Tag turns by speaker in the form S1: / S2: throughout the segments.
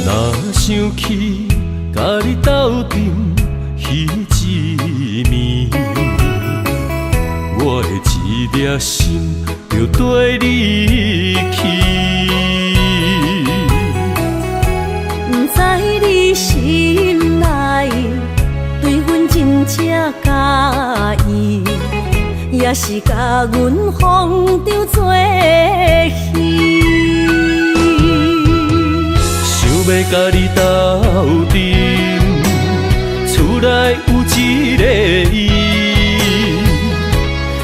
S1: 若想起甲你斗阵彼一暝，我的一粒心就跟你去。
S2: 不知你心内对阮真正介意，也是甲阮放着做戏。
S1: 想要甲你斗阵，厝内有一个伊，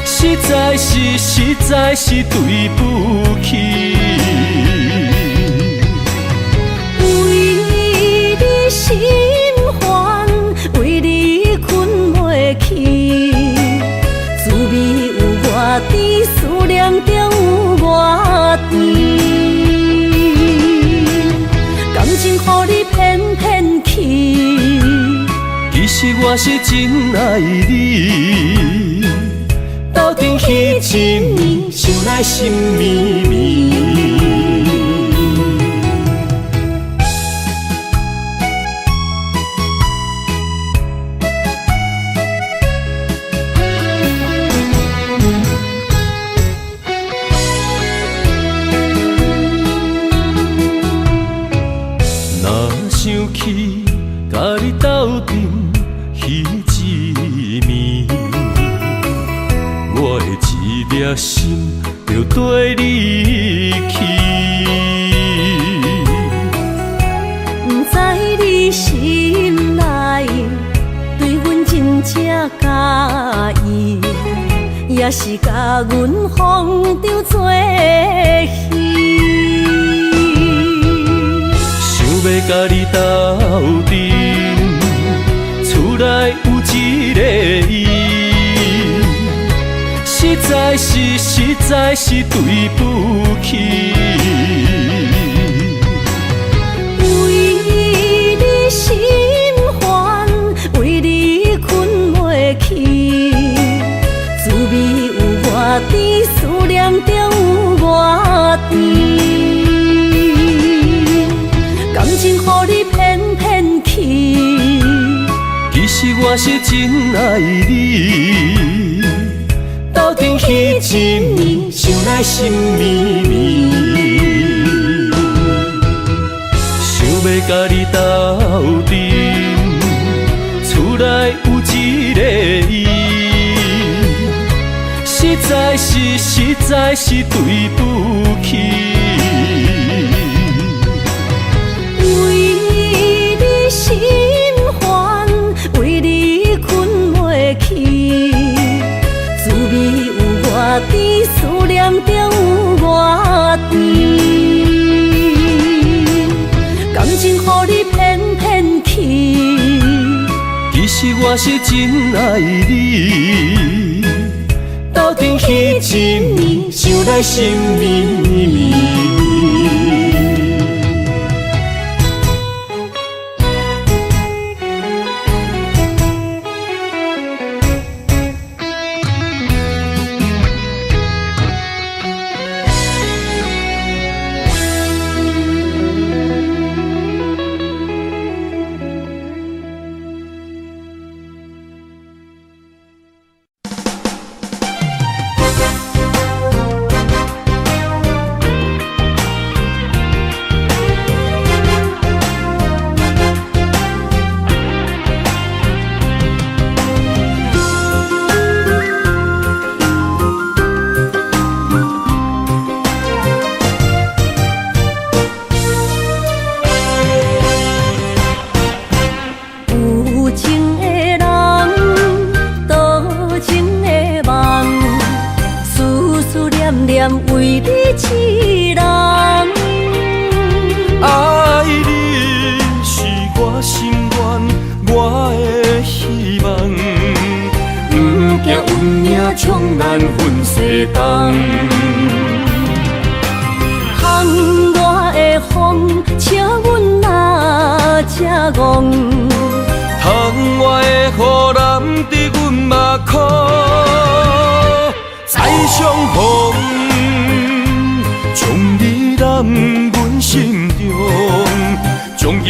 S1: 实在是对不起。
S2: 为你心烦，为你困袂去，滋味有偌甜，思念就有偌甜。感情予你骗骗去，
S1: 其实我是真爱你。斗阵彼一暝，想来心绵绵。想起甲你斗阵彼一暝，我的一粒心就跟你去。
S2: 不知你心内对阮真正介意，也是甲阮放着做戏。要甲你斗阵，厝内有一个伊，实在是对不起。为你心烦，为你困袂去，滋味有偌甜，思念就有偌甜。感情予你骗骗去，
S1: 其实我是真爱你。斗阵彼一暝，想来心绵绵。想要甲你斗阵，厝内有一个伊，实在是对不起。
S2: 心烦，为你困袂去，滋味有偌甜，思念就有偌甜。感情予你骗骗去，
S1: 其实我是真爱你。斗阵彼一暝，想来心绵绵。
S2: 为你痴人，
S1: 爱你是我心愿，我的希望。不惊运命冲咱分西东，
S2: 窗外的风笑阮哪这戆，
S1: 窗外的雨淋伫阮目眶，再相逢。将你揽阮心中，将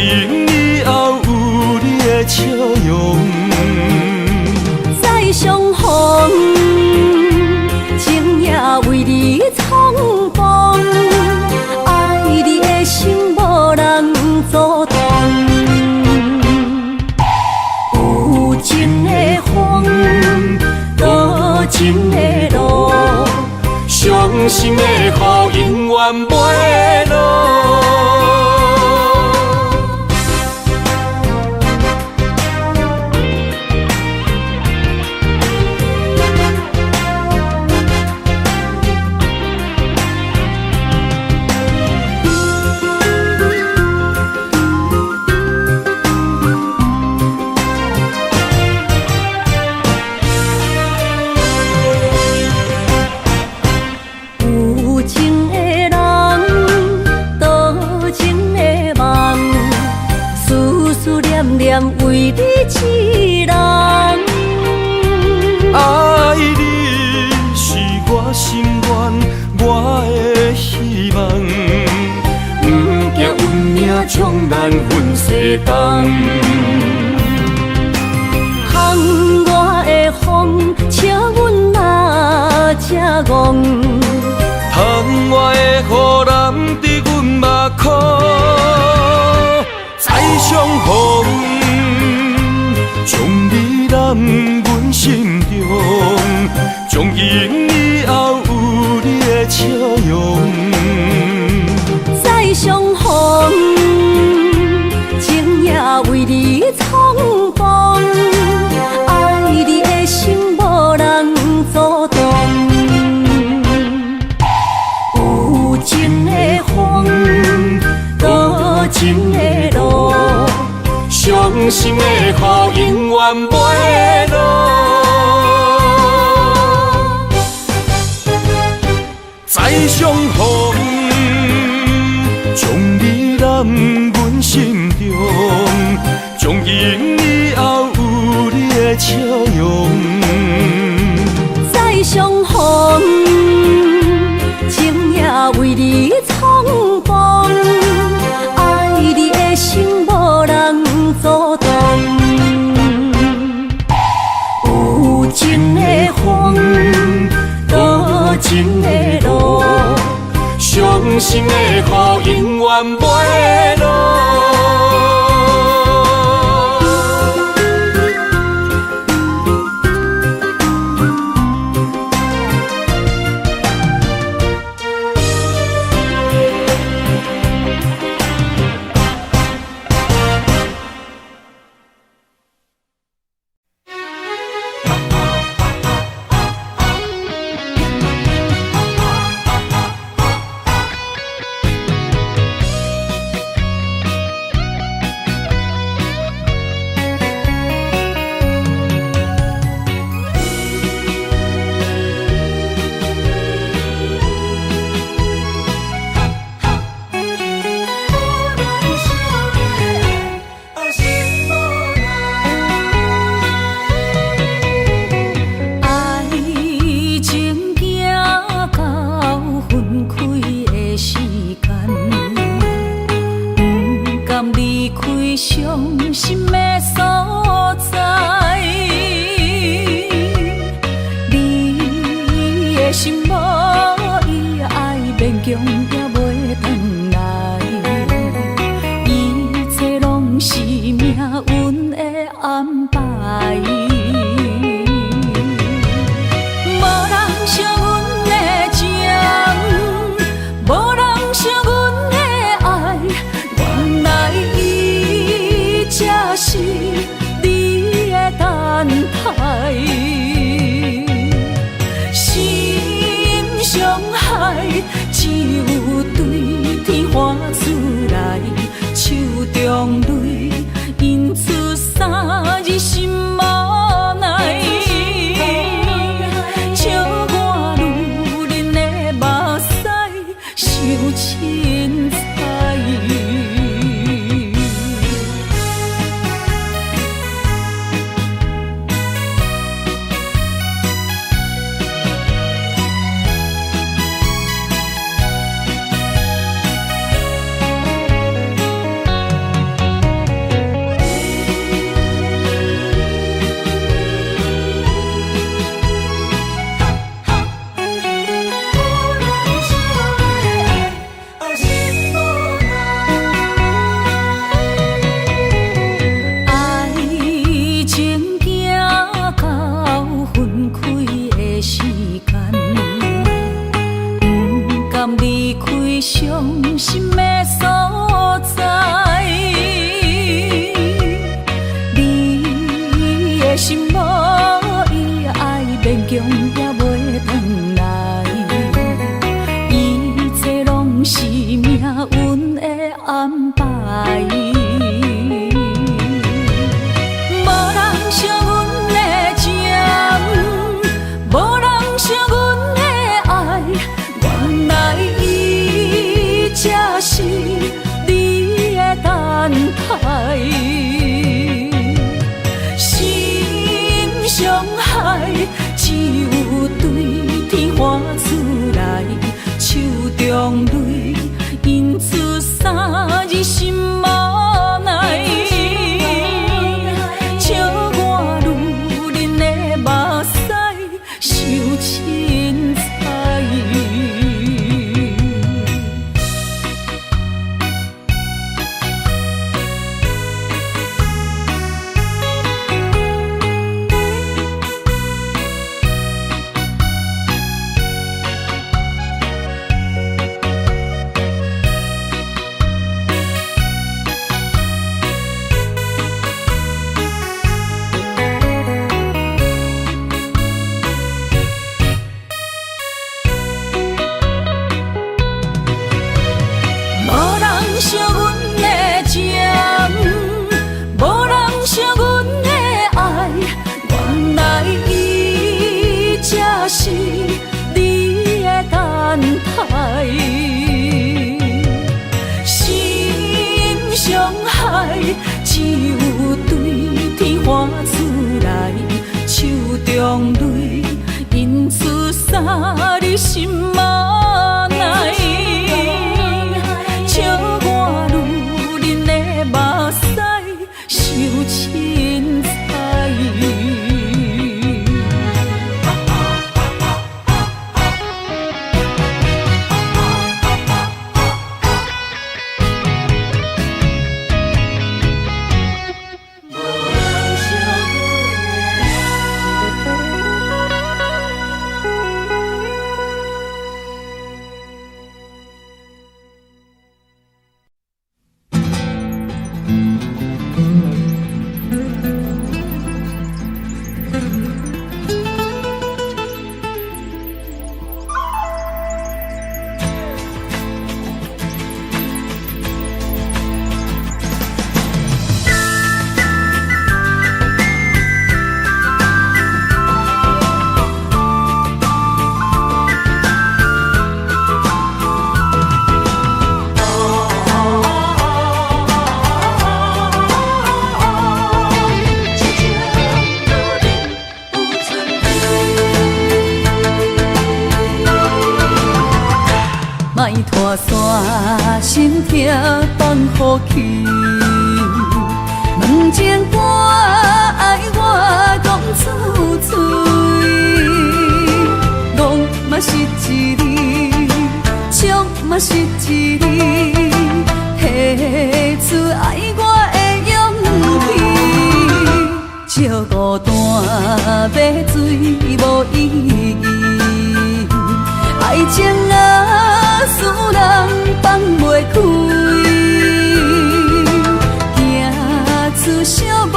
S2: 阻挡。有情的风，多情的路，伤心的雨永远袂落。为你一人，
S1: 爱你是我心愿，我的希望。不惊运命冲咱分世东，
S2: 风我的风，笑阮嘛才戆。
S1: 窗外的雨淋伫阮目眶，再相逢。将你揽阮心中，从今以后有你的笑容。
S2: 再相逢，情也为你冲动，爱你的心无人阻挡。有情的风，多情的路。伤心的雨永远袂落，
S1: 再相逢，将你揽阮心中，从今以后有你的笑容。
S2: 再相逢，情也为你冲动，爱你的心无人阻挡。有情的风，多情的路，伤心的雨永远袂落。败。无人惜阮的情，无人惜阮的爱，原来伊才是你的等待。心伤害，只有对天花出来，手中泪印出三字心无奈。笑我女人的目屎受凊彩。惜阮的情，无人惜阮的爱，原来伊才是你的等待。心伤害，只有对天花出来，手中泪印出三字心无奈。笑我女人的目屎受凊彩。莫拖山心痛放予去，问情歌爱我讲出嘴，戆嘛是一字，唱嘛是一字，提出爱我的勇气，照孤单要水无意义，爱情啊，使人放袂开，行出小步，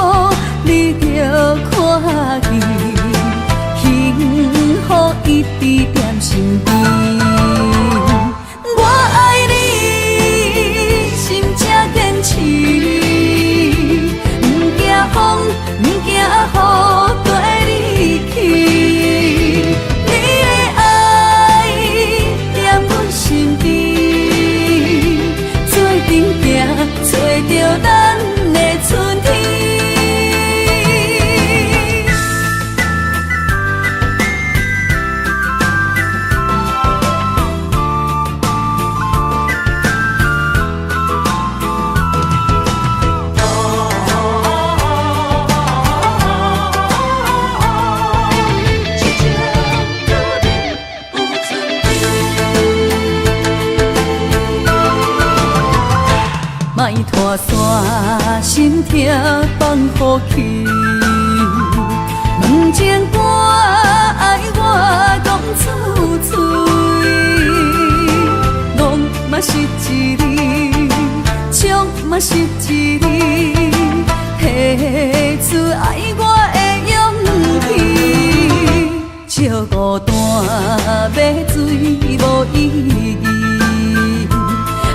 S2: 你着看见，幸福一直踮身边。我爱你，心正坚持，不惊风，不惊雨，跟你去。找着咱的春天。莫拖山心痛放予去，问情歌爱我讲出嘴，戆嘛是一字，唱嘛是一字，提出爱我的勇气，照孤单要水无意义，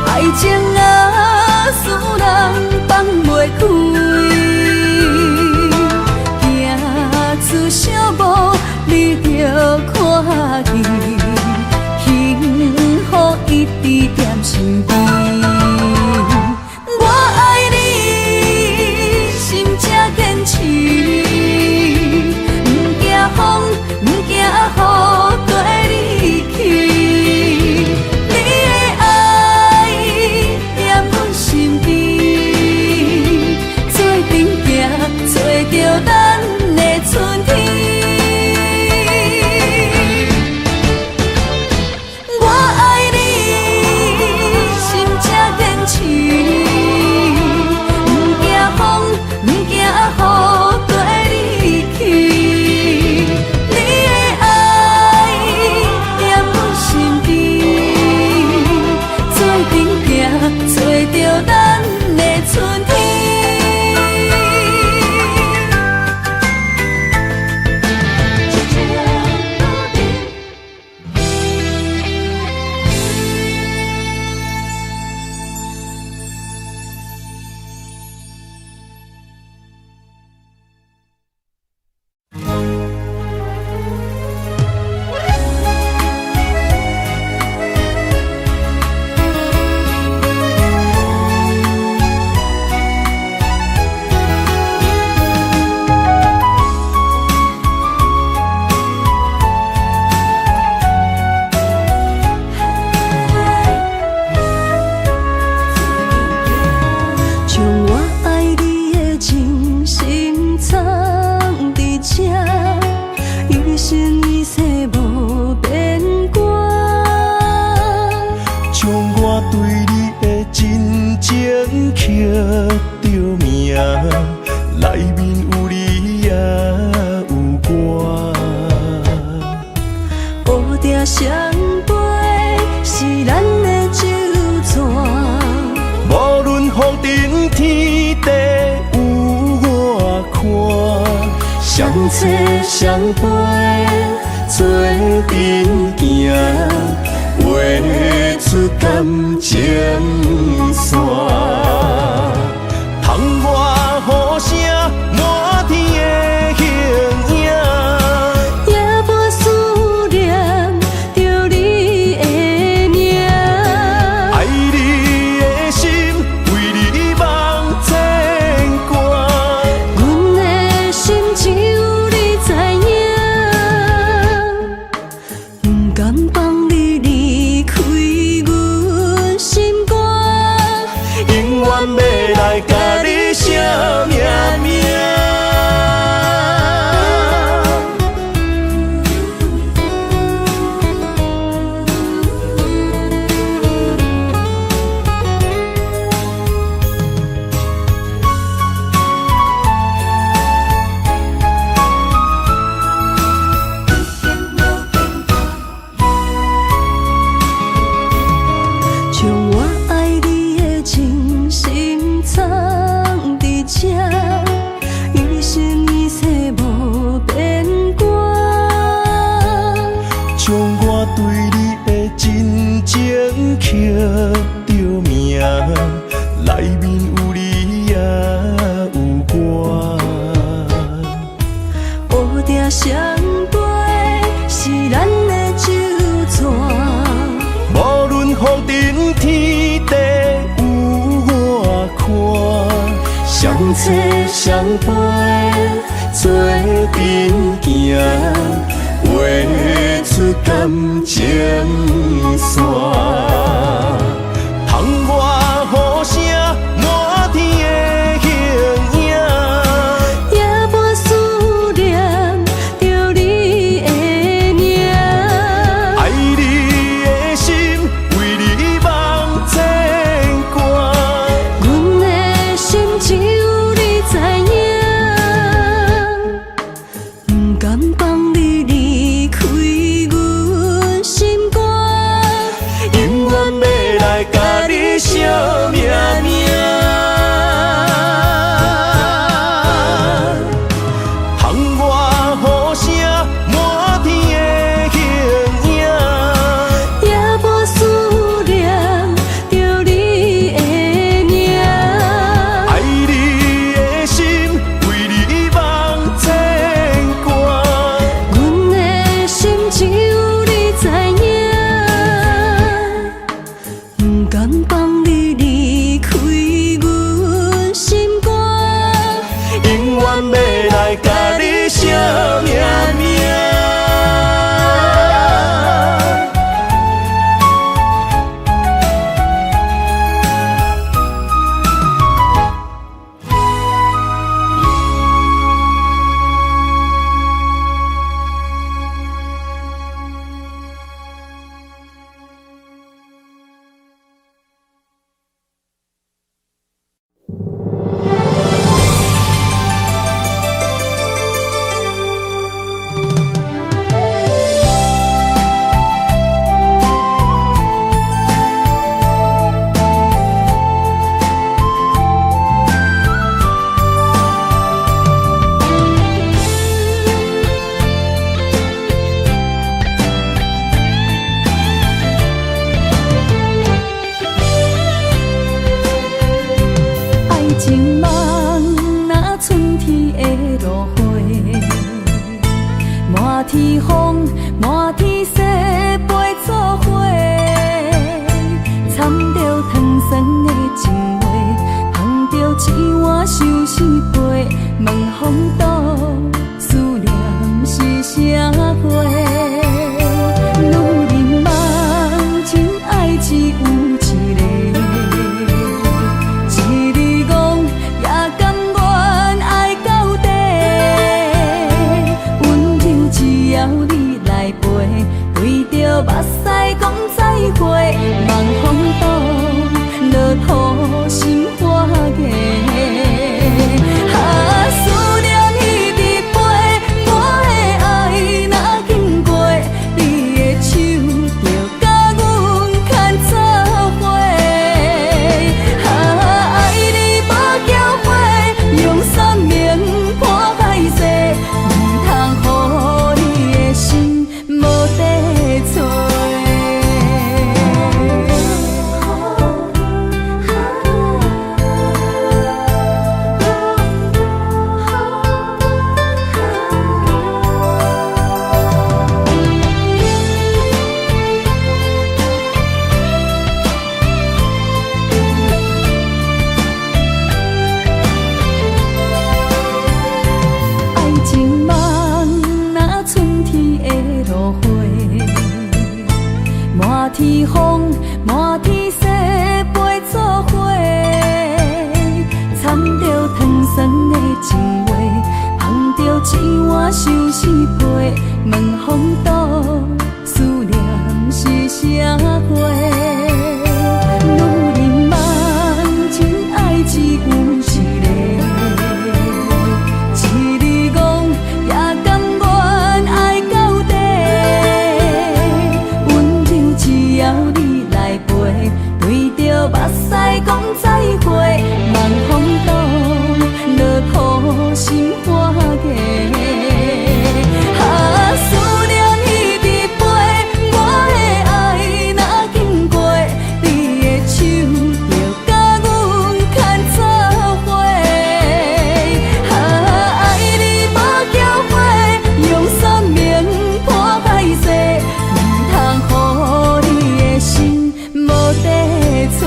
S2: 爱情啊。
S1: 情刻着名，内面有你也有我。
S2: 乌蝶双飞是咱的酒泉，
S1: 无论风尘天地有我看，相扯相陪做阵行，画出感情线。窗外雨声满天的形影，
S2: 也无思念着你的名。
S1: 爱你的心为你梦牵挂，
S2: 阮的心只有你知影，不甘放你离开阮心肝，
S1: 永远要来甲你写命名。
S2: 将我爱你的情深藏伫这，一生一世无变卦。
S1: 将我对你的真情刻着名，内面有你也有我。
S2: 乌蝶双飞是咱的酒泉，
S1: 无论风尘天地有我看，相扯相陪做阵行，画出感情线。窗外雨声满天的形影，
S2: 也无思念着你的名。
S1: 爱你的心为你梦牵挂，
S2: 阮的心只有你知影，不甘放你离开阮心肝，
S1: 永远要来甲你写命名。窗外雨声满天的形影，
S2: 也无思念着你的名。
S1: 爱你的心为你梦牵挂，
S2: 阮的心只有你知影，不甘放你离开阮心肝，
S1: 永远要来甲你写命名。
S2: 爱情梦若春天的落花，满天风，满天雪，陪做伙，掺着糖酸的情话，捧着一碗相思杯，问风度思念是啥货？女人梦情爱只有一个。目屎讲再会，望风度落土是满天星陪做伙，掺着糖酸的情话，捧着一碗相思杯，问风度思念是啥货？女人梦真爱只有一个，一字讲也甘愿爱到底，温柔只要你来陪，对着目屎讲再会，望风度落土心花嫁。思念彼直飞，我的爱若经过，你的手就甲阮牵做伙。爱你无后悔，用生命破海誓，唔通予你的心无地找。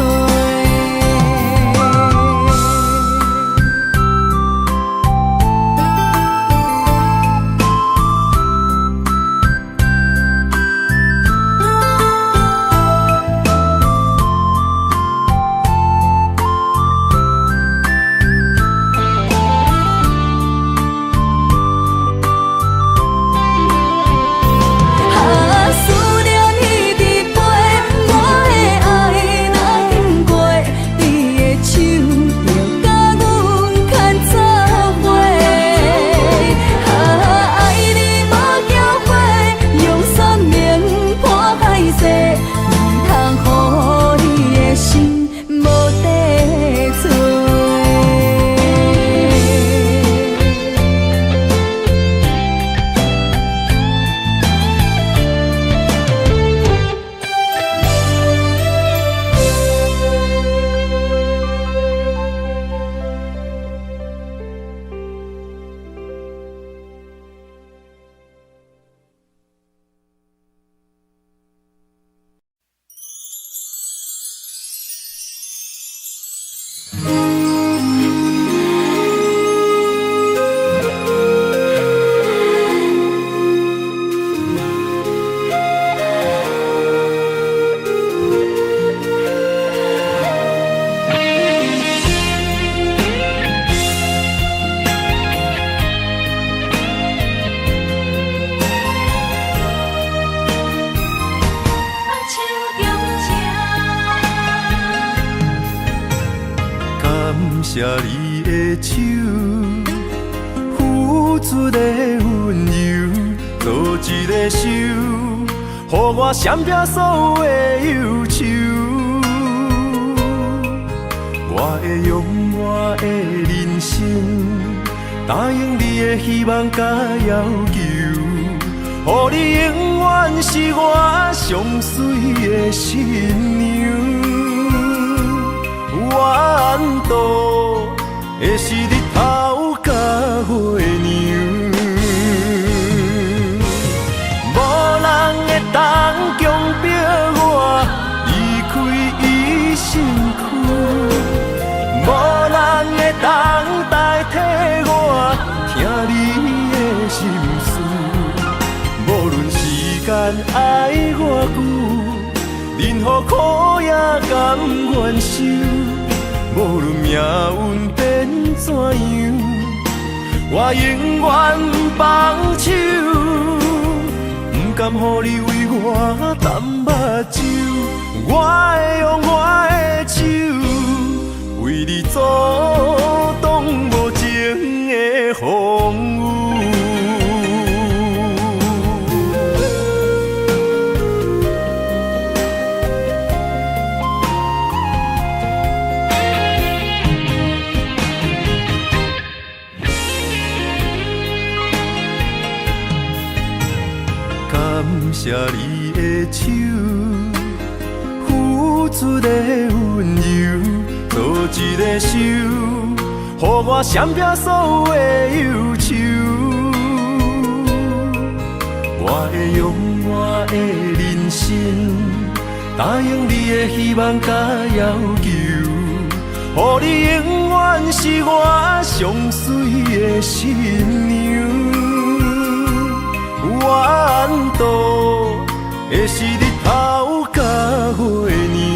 S1: 谢你的手，付出的温柔，做一个手，予我闪避所有的忧愁。我会用我的人生，答应你的希望甲要求，予你永远是我上水的新娘。缘途会是日头甲月亮，无人会当强迫我离开伊身躯，无人会当代替我听你的心事。无论时间爱偌久，任何苦也甘愿受。无论命运变怎样，我永远不放手，不甘予你为我淡目睭。我会用我的手，为你阻挡无情的风雨。谢你的手，付出的温柔，做一个手，予我闪避所有的忧愁。我会用我的人生，答应你的希望甲要求，予你永远是我上水的新娘。缘途会是日头甲月亮。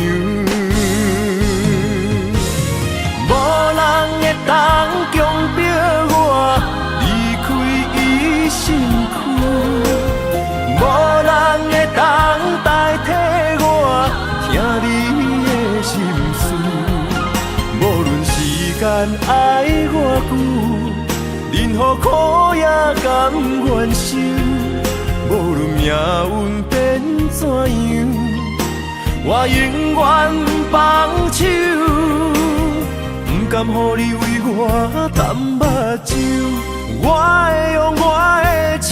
S1: 爱我久，任何苦也甘愿受。无论命运变怎样，我永远放手，不甘予你为我淡目睭。我会用我的手，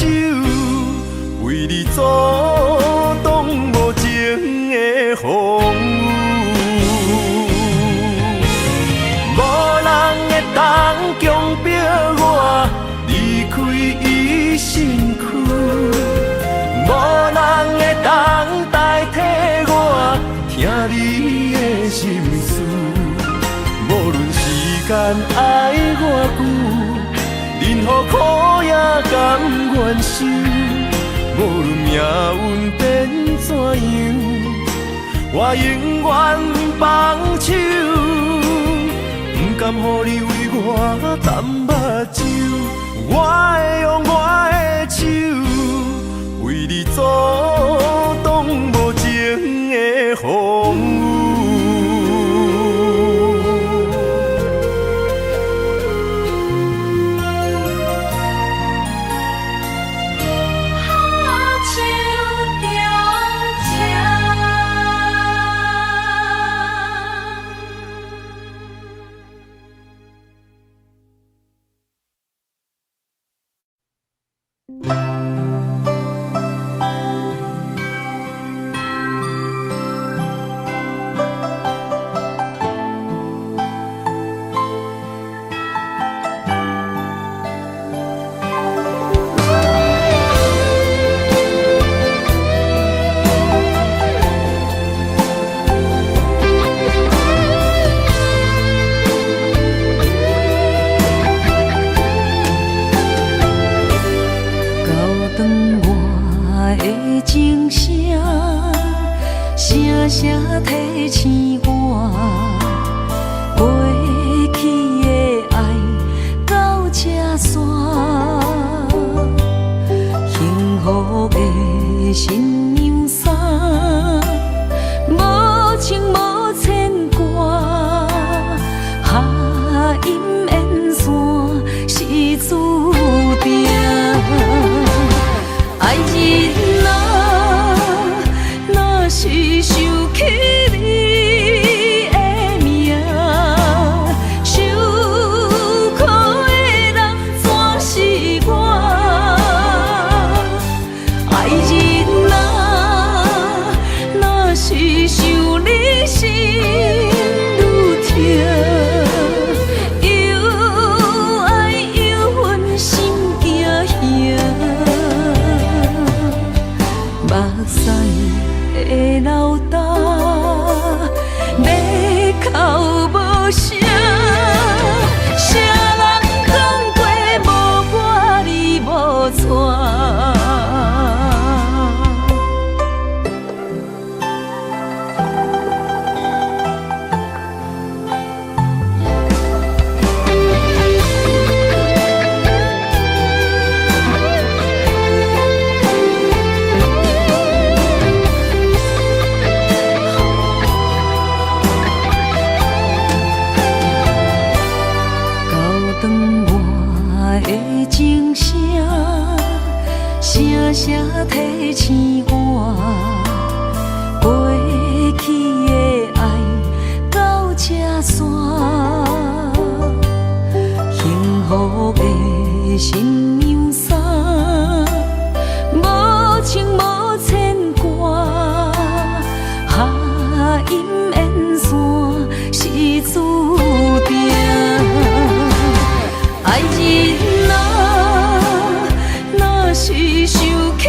S1: 为你阻挡无情的风雨。无人会当强迫我离开伊身躯，无人会当代替我听你的心事。无论时间爱我久，任何苦也甘愿受。无论命运变怎样，我永远放手，不甘予你为我淡目睭。我会用我的手，为你阻挡无情的风雨。
S2: 提醒我，过去的爱到这煞，幸福的新娘衫，无情无牵挂，下阴缘线是注定，爱人啊，若是想起你的名，受苦的人全是我。爱人啊，若是想你心愈痛，又爱又恨心惊吓，目屎的流干。要哭无声，谁人讲过无我你无带？情声，声声提醒我，过去的爱到这煞，幸福的新娘衫，无情无牵挂，下阴缘线是注定，爱人啊，若是想起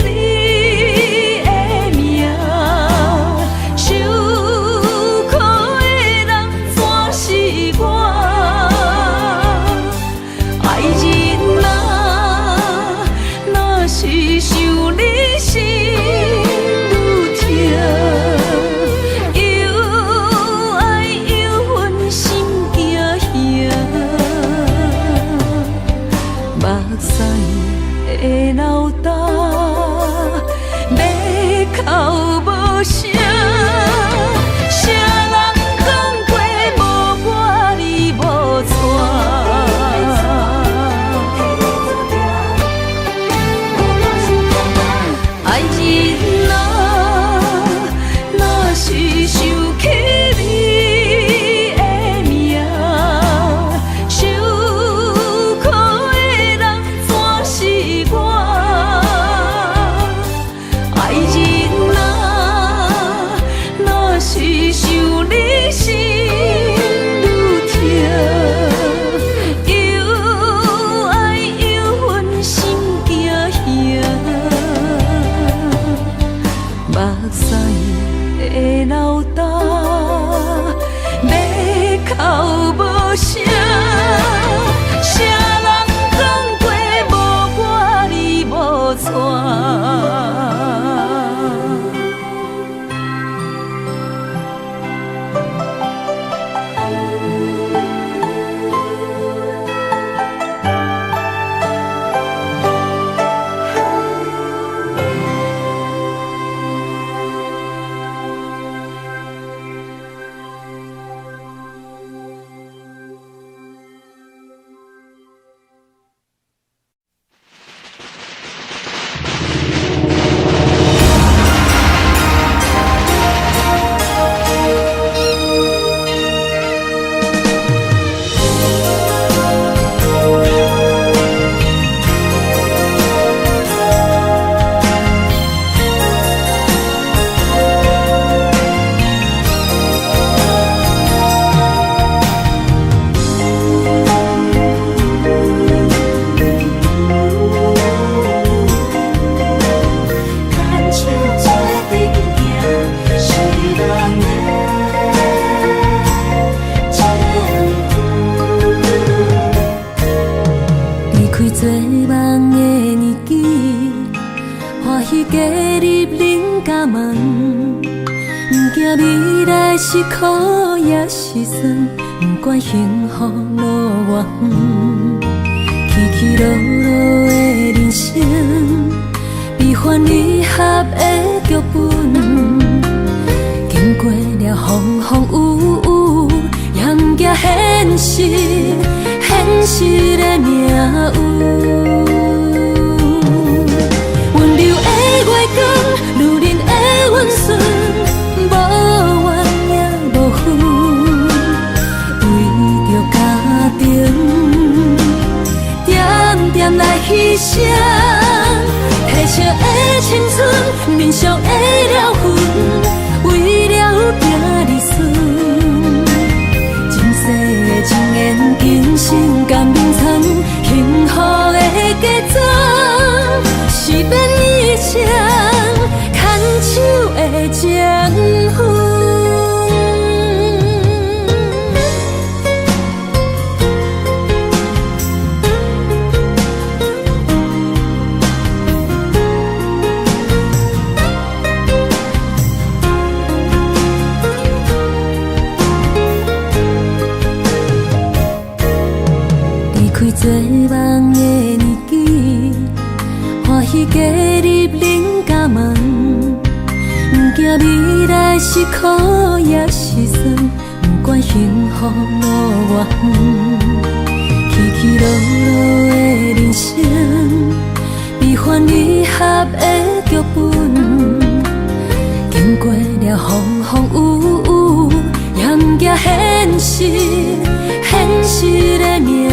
S2: 你的加入人甲梦，不惊未来是苦也是酸，不管幸福路偌远，起起落落的人生，悲欢离合的剧本，经过了风风雨雨，也不惊现实，现实的命运。温柔的月光，女人的温顺，无怨也无恨，为着家庭，点点来牺牲。褪色的青春，面上的了痕，为了拼日顺。前世的情缘，今生甘眠藏，幸福的家庄，是变以前牵手的情分。做梦的年纪，欢喜加入人甲梦，不惊未来是苦也是酸，不管幸福路偌远，起起落落的人生，悲欢离合的剧本，经过了风风雨雨，也不惊现实，现实的命运。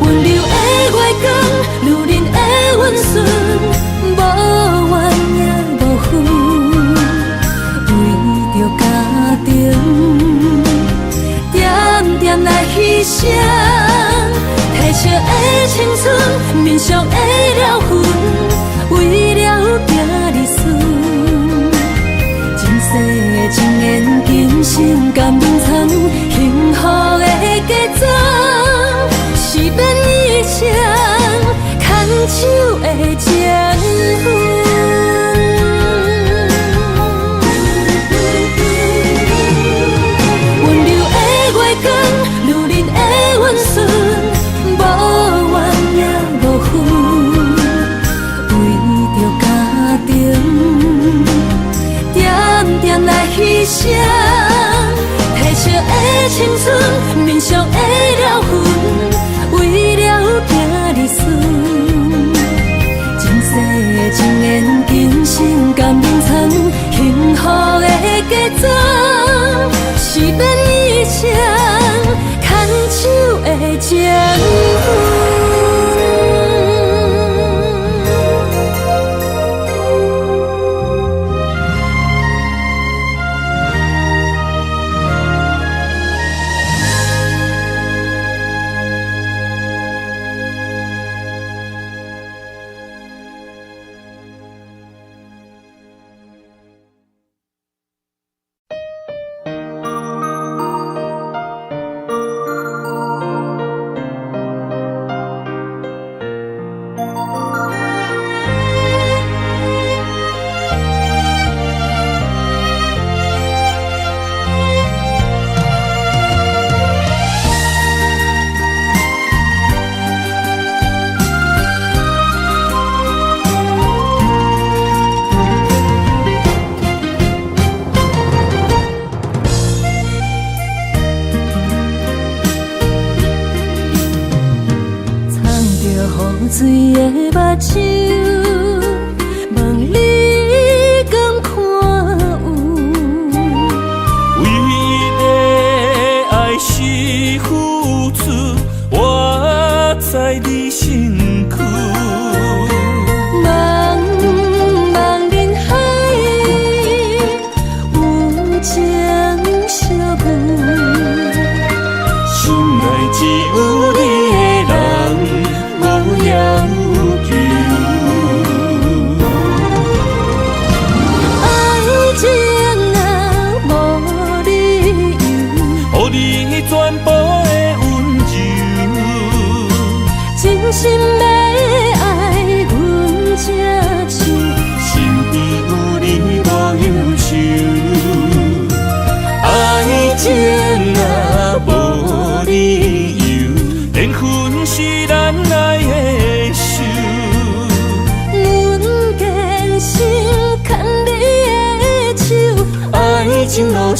S2: 温柔的月光，女人的温顺，无怨也无恨，为着家庭，点点来牺牲。褪色的青春，面上的了痕，为了拼日顺。前世的情缘，今生甘眠藏，幸福的家庄，是变以前牵手的情分。温柔的月光，女人的温顺，无怨也无恨，为着家庭，点点来牺牲。褪色的青春，面上的了痕，为了拼日顺。前世的情缘，今生甘眠藏，幸福的家庄，是变以前牵手的情分。水的目睭，望你敢看有？
S1: 为了爱是付出，我在你身躯。
S2: 茫茫人海，有情相伴，
S1: 心内只有你的人。无要求，
S2: 爱情啊无理由，
S1: 予你全部的温柔，
S2: 真心要爱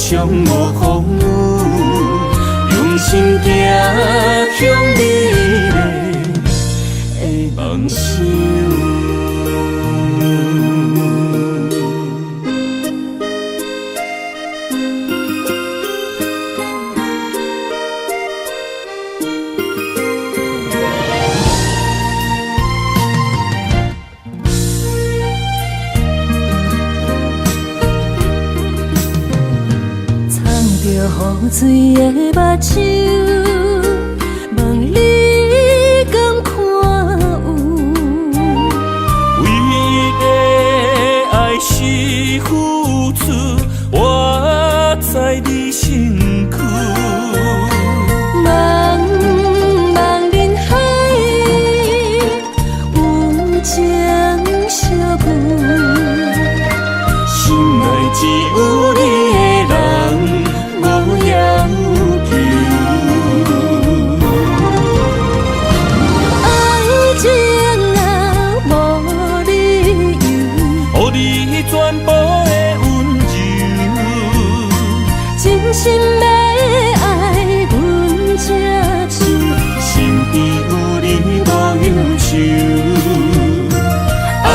S1: 上无风雨，用心行向美丽的梦想。
S2: 雨水的目睭，问你敢看有？
S1: 为的爱是付出，我知你身躯。
S2: 茫茫人海，有情相伴，
S1: 心内只有你的人。
S2: 心要爱阮这手，
S1: 身边有你无忧愁。爱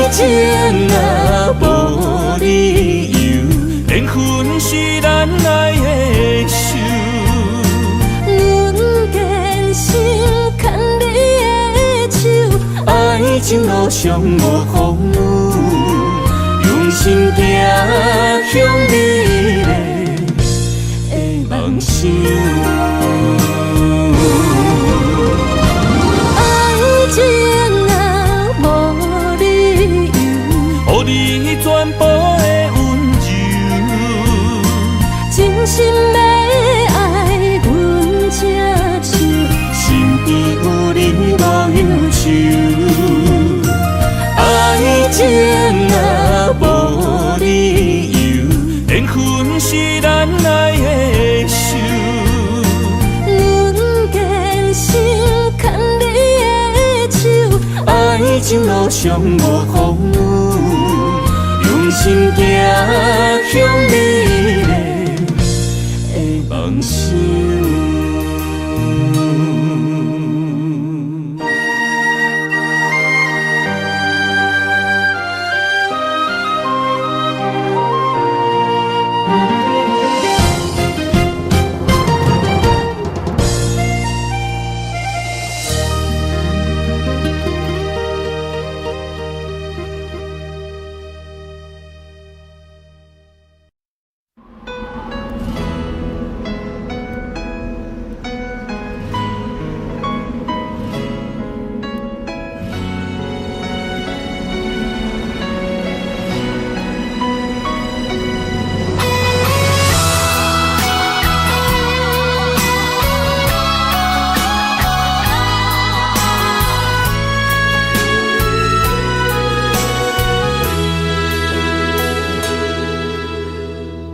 S1: 情若无理由，缘分是咱爱的手。
S2: 阮坚心牵你的手，
S1: 爱情路上无风雨，用心行向美丽。梦想，
S2: 爱情若无理由，
S1: 予你全部的温柔，
S2: 真心要爱阮这手，
S1: 身边有你无忧愁。爱情若无理由，缘分是咱爱的手。爱情路上无风雨，用心行向美丽的梦想。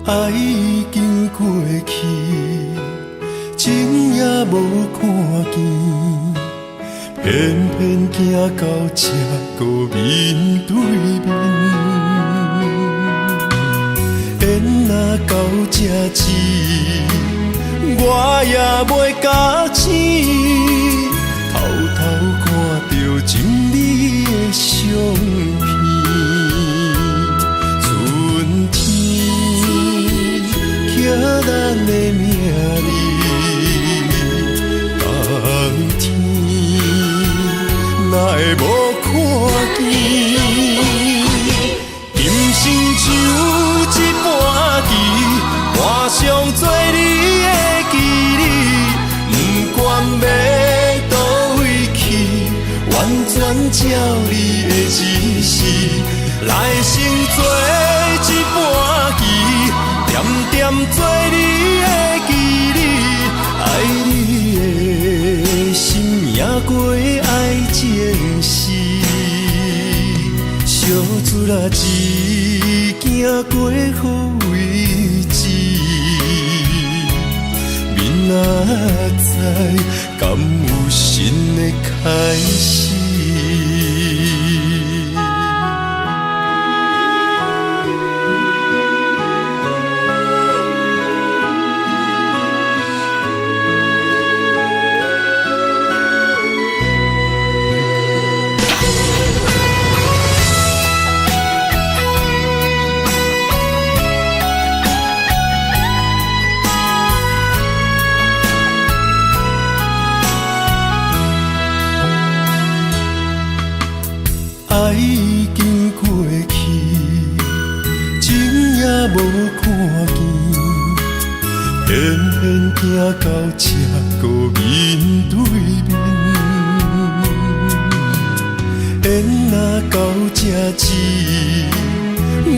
S3: 爱已经过去，情也无看见，偏偏行到这个面对面。缘若到这止，我也袂假醒，偷偷看到情你的相片。寄咱的名字，冬天哪会无看见？今生像一盘棋，换上做你的记忆，不管要倒位去，完全照你的指示，来生做一盘棋。点点做你的记忆，爱你的心也过爱情事，小船啊一行过好位置，明仔载敢有新的开始？行到这个面对面，缘若到这止，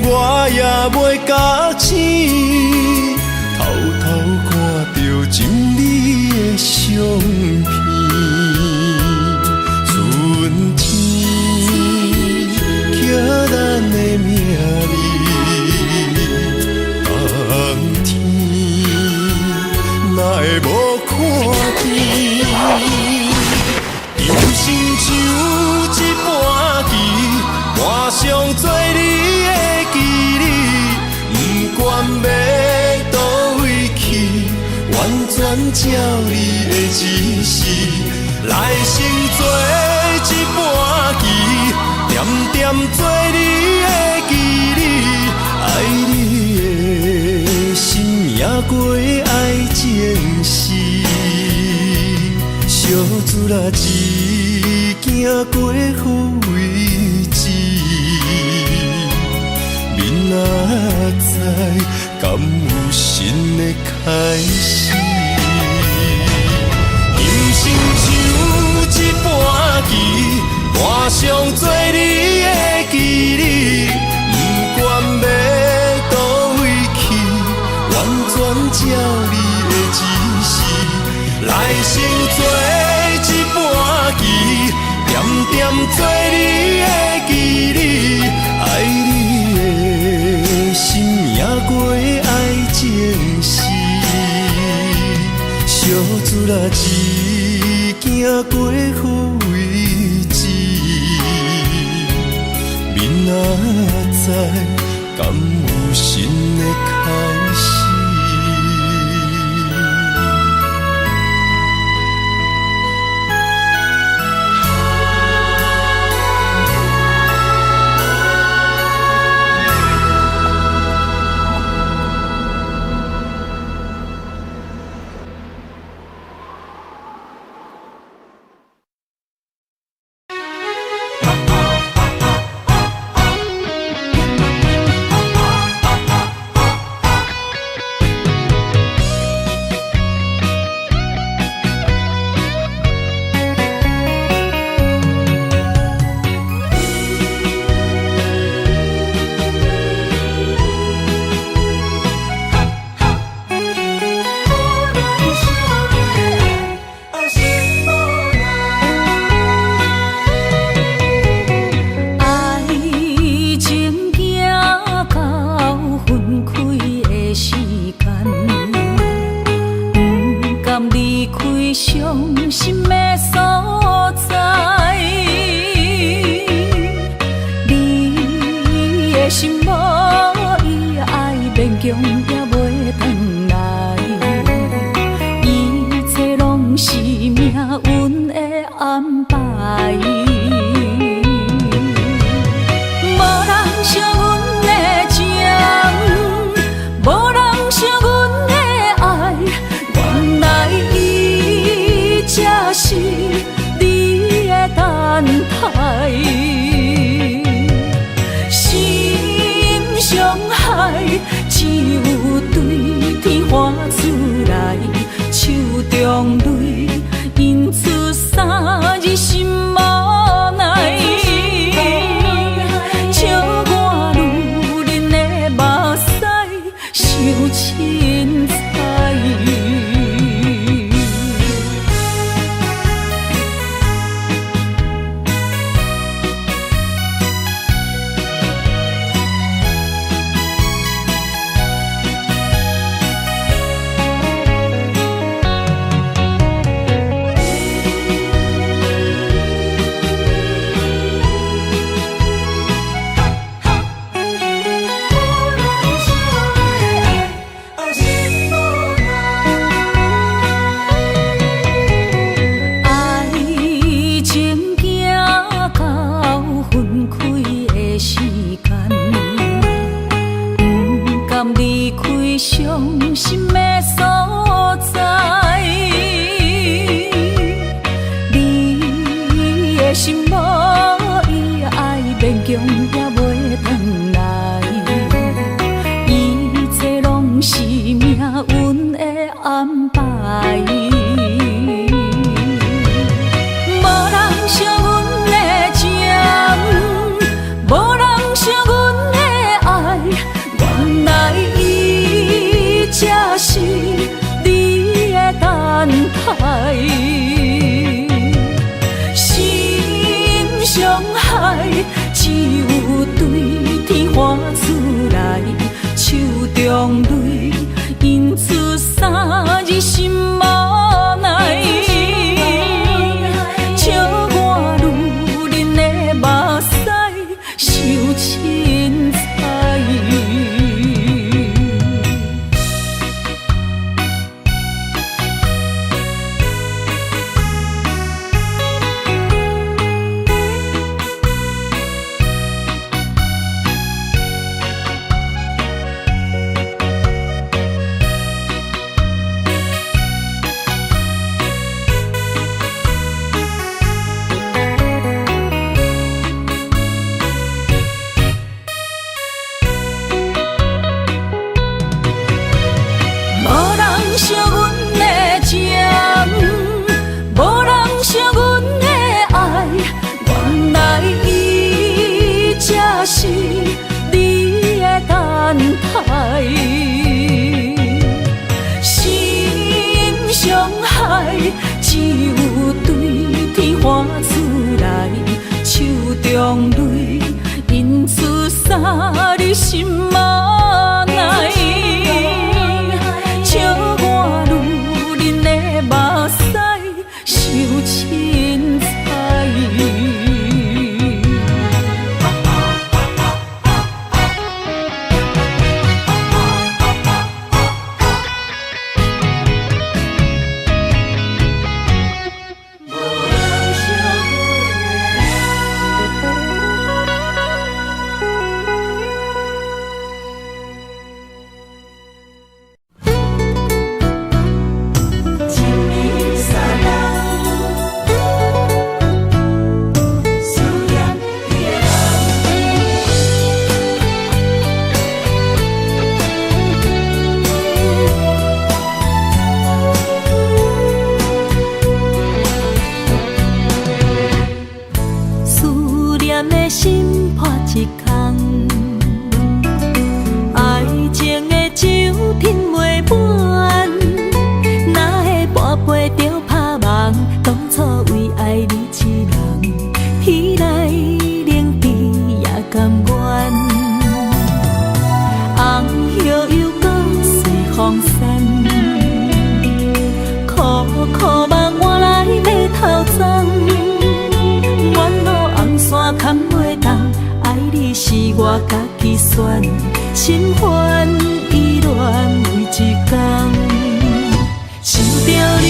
S3: 我也袂甲醒，偷偷看到情你的相片，春天刻咱的名字，冬天哪会无看见？人生像一盘棋，换上做你的记忆，不管要倒位去，完全照你的指示，来生做一盘棋，点点做你的记忆，爱你的心命过爱情诗，小子啦一行过好位置，明仔载敢有新的开始？人生像一盘棋，换上做你的记忆，不管要倒位去，完全照你的指示，来生做一盘棋，点点做你的记忆，爱你的心命过爱情诗，小子啦一行过好位置，明仔载敢有新的开始？
S2: 无人惜阮的情，无人惜阮的爱，原来伊才是你的等待。心伤害，只有对天花出来，手中泪印出三字心无奈。笑我女人的目屎受凊彩。惜阮的情，无人惜阮的爱，原来伊才是你的等待。心伤害，只有对天花出来，手中泪印出三字心无奈。笑我女人的目屎受凊彩。我家己选，心烦意乱每一天，想着你，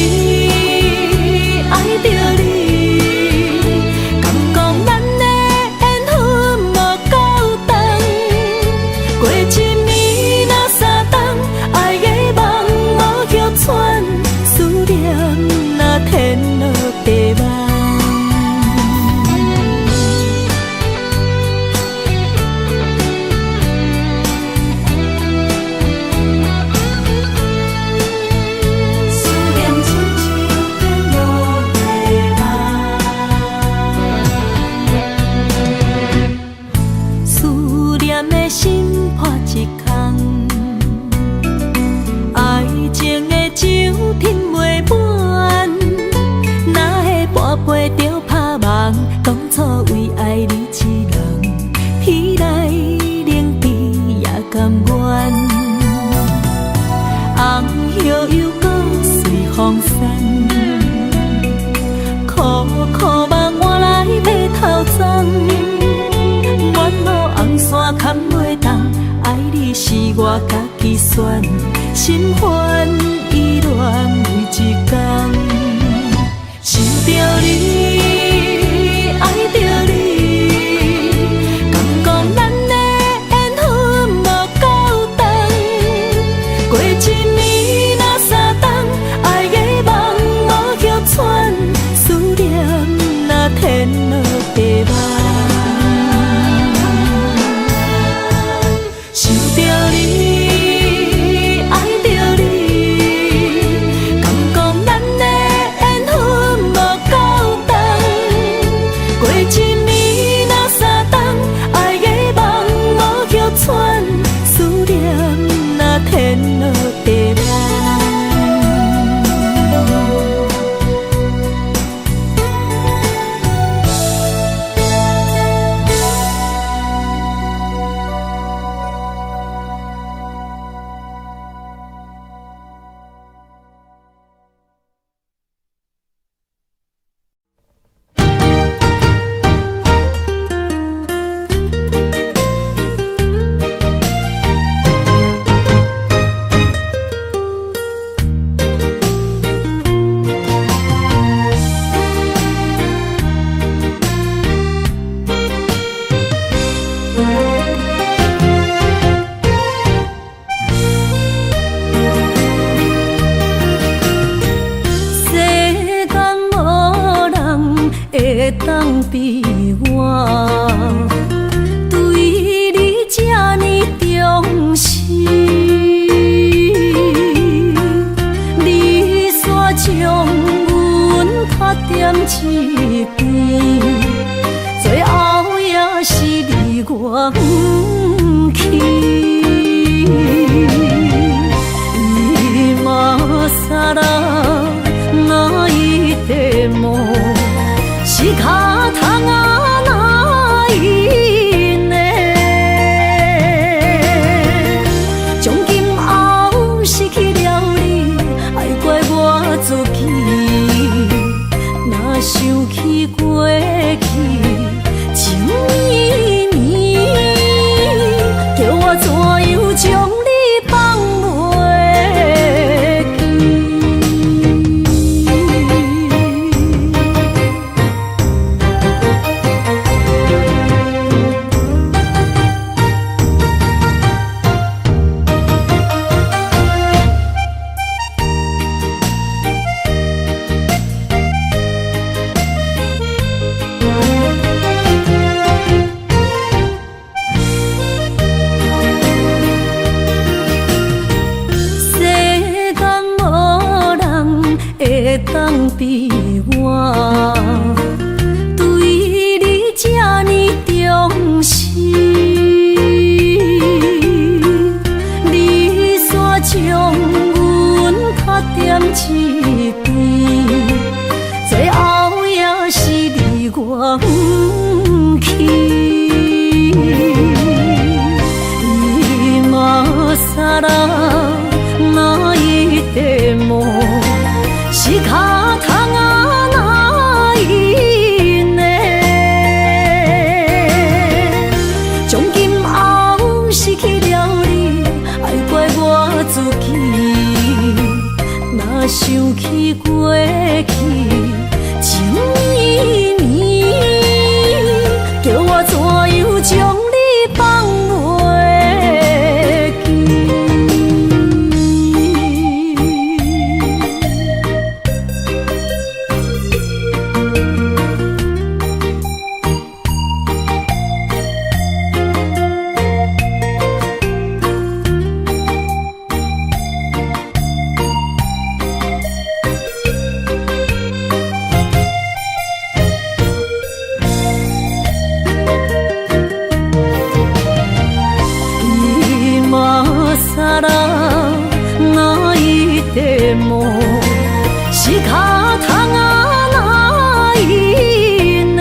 S2: 爱着你，敢讲咱的缘分无够长，过一暝若三冬，爱的梦无叫喘，思念若天落地梦。当初为爱你一人，彼来冷滴也甘愿。红叶又搁随风散，苦苦梦换来马头鬃。远路红线牵袂动，爱你是我家己选，心烦意乱每一天，想着你，爱着你，敢讲咱的缘分无够长，过一暝若三冬，爱的梦无叫喘，思念若天落地梦。想着你，爱着你，会当比我对你这呢重视？你煞将阮拍点一边，最后也是你我不去。萨拉那一地梦，是脚痛啊那一年。从今后失去了你，爱怪我自己。若想起过去情绵绵，叫我怎样将你放袂？当比我对你这呢重视，你煞将阮拍点一边，最后也是你我不去。伊嘛萨拉那一地梦。是脚痛啊那一年，从今后失去了你，爱怪我自己。若想起过去情绵绵，叫我怎样将你放袂记？萨拉那一地梦，是脚痛啊那一年。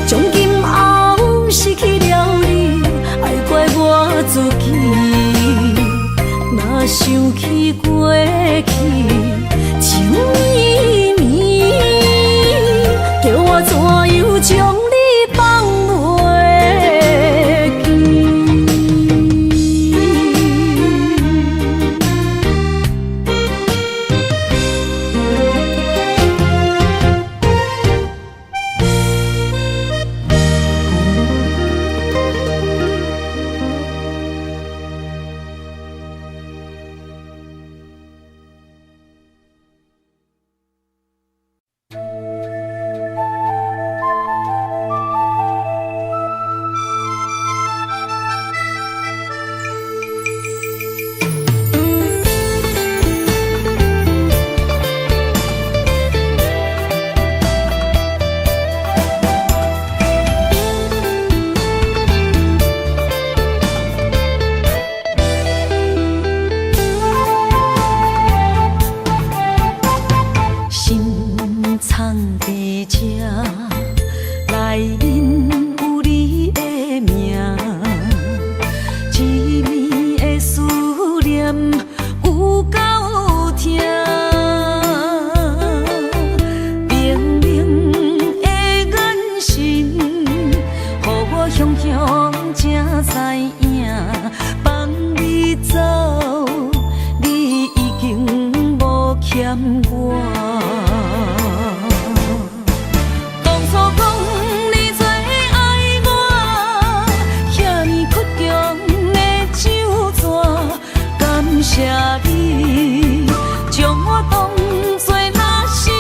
S2: 从今后失去了你，爱怪我自己。若想起过去情绵绵，叫我怎样将你放袂记？
S4: 谢你，将我当作那是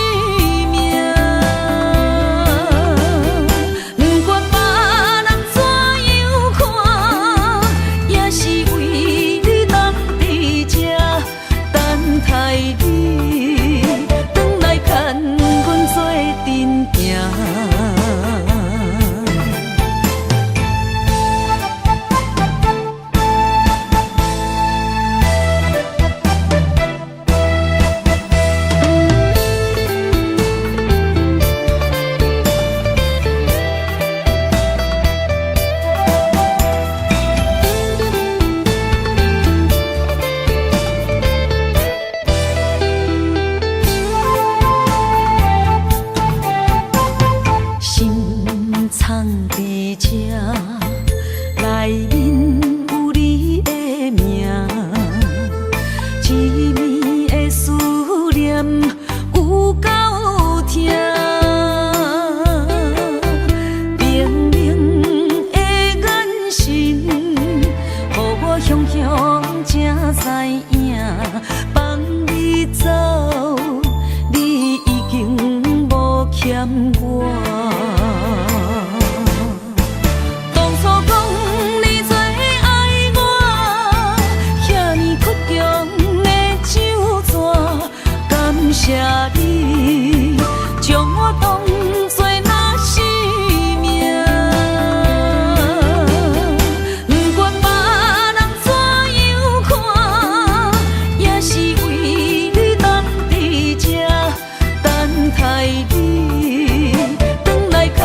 S2: 谢你，将我当作那生命。不管别人怎样看，也是为你等伫这，等待你回来牵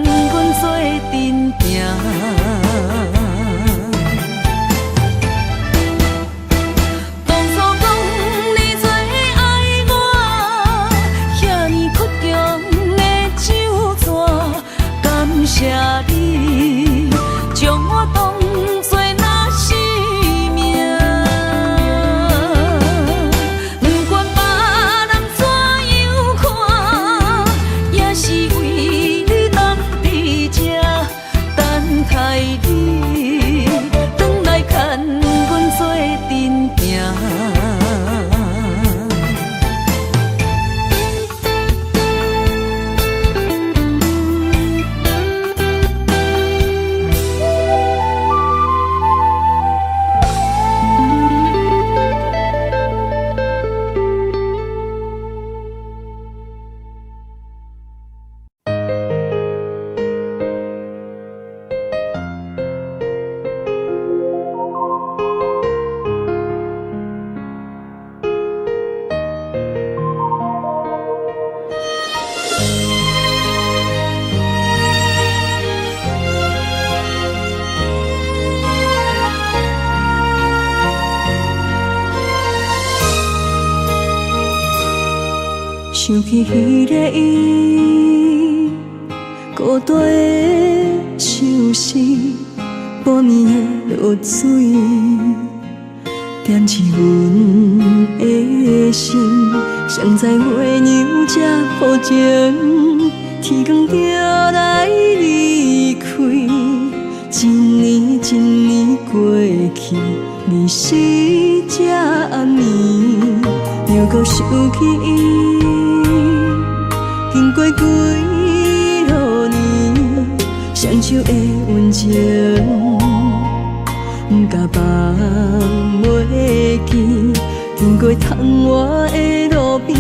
S2: 阮做阵行。谢你，将我当作那生命。不管别人怎样看，也是为你等伫这，等待你回来牵阮做阵行。想起迄个伊，孤单的像是半暝的落水，点起阮的心。谁知月娘这抱情，天光就来离开。一年一年过去，你是这暗暝，又搁想起伊。经过几落年，双手的温情，不敢放袂记。经过窗外的路边，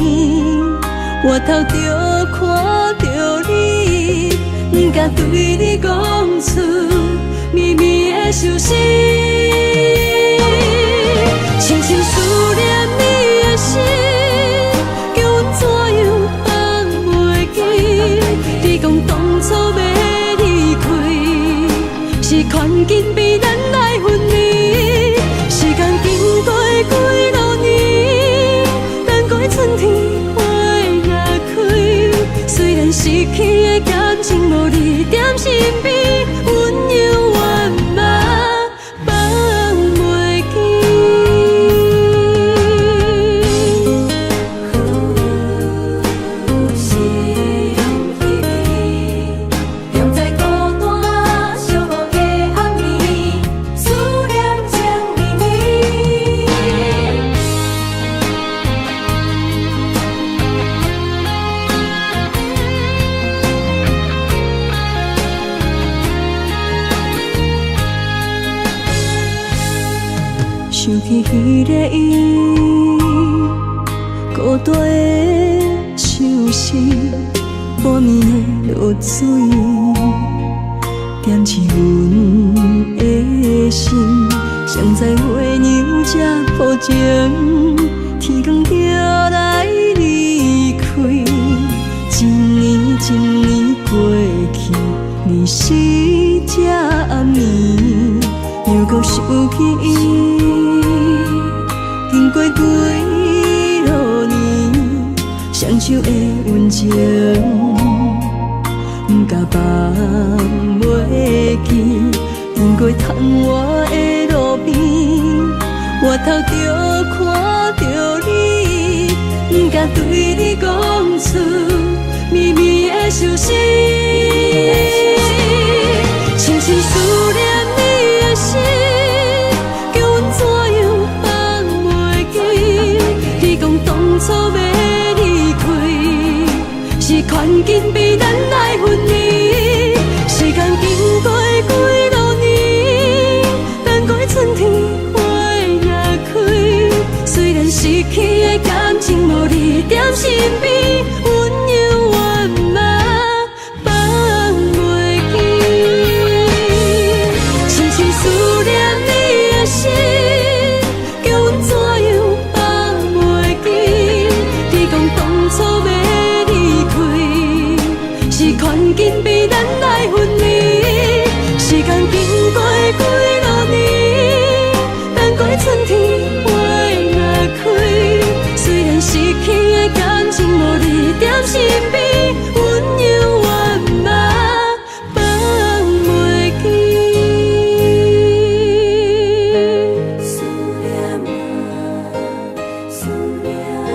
S2: 我头就看到你，不敢对你讲出秘密的伤心，深深思念你的心。你讲当初要离开，是劝紧比咱来分离。时间经过几落年，等过春天花也开。虽然失去的感情无你踮身边，阮永远嘛放袂记。想起迄个伊，孤单的像是半暝的落水，点起阮的心。谁知月娘这抱情，天光就来离开。一年一年过去，你是这暗暝，又搁想起伊。经过几落年，双手的温情，不敢放袂记。经过窗外的路边，我头就看到你，不敢对你讲出秘密的伤心，深深思念你的心。当初要离开，是劝紧比咱来分离。时间经过几落年，等过春天花也开。虽然失去的感情无你踮身边，温柔我嘛放袂记。深深思念你的心，叫阮怎样放袂记？你讲当初要离开，是看紧被咱来分离。时间经过几落年，等过春天花若开。虽然失去的感情无你在身边，温柔我嘛放袂记。思念啊，思念啊。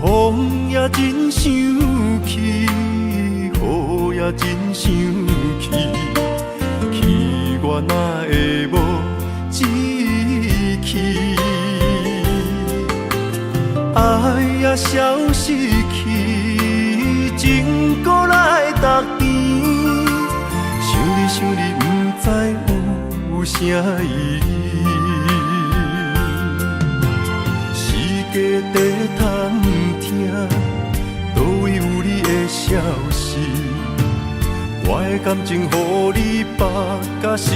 S3: 风也真生气，雨也真生气，气我哪会无志气？爱也消失去，情搁来逐甜。想你想你，不知有啥意义。时间在探听，倒位有你的消息？我的感情，予你绑甲死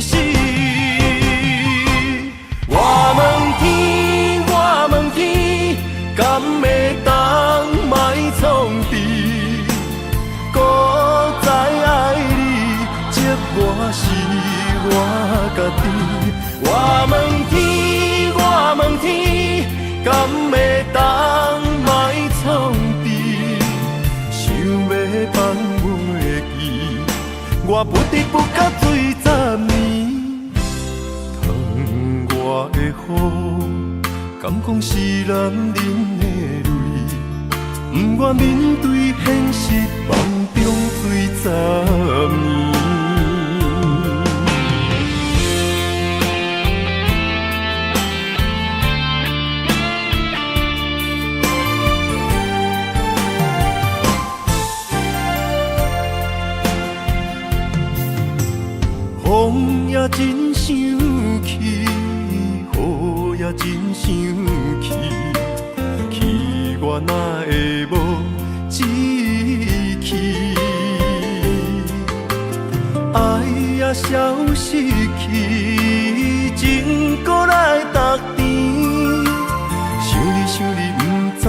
S3: 死。我问天，我问天，敢会当莫创治？搁再爱你，这我是我家己。我问天，我问天，敢会当莫创治？想要放袂记，我不得不甲醉10年。窗外的雨，敢讲是男人的泪？不愿面对现实，梦中醉10年。风也真生气，雨也真生气，气我哪会无志气？爱也消失去，情搁来逐甜。想你想你，不知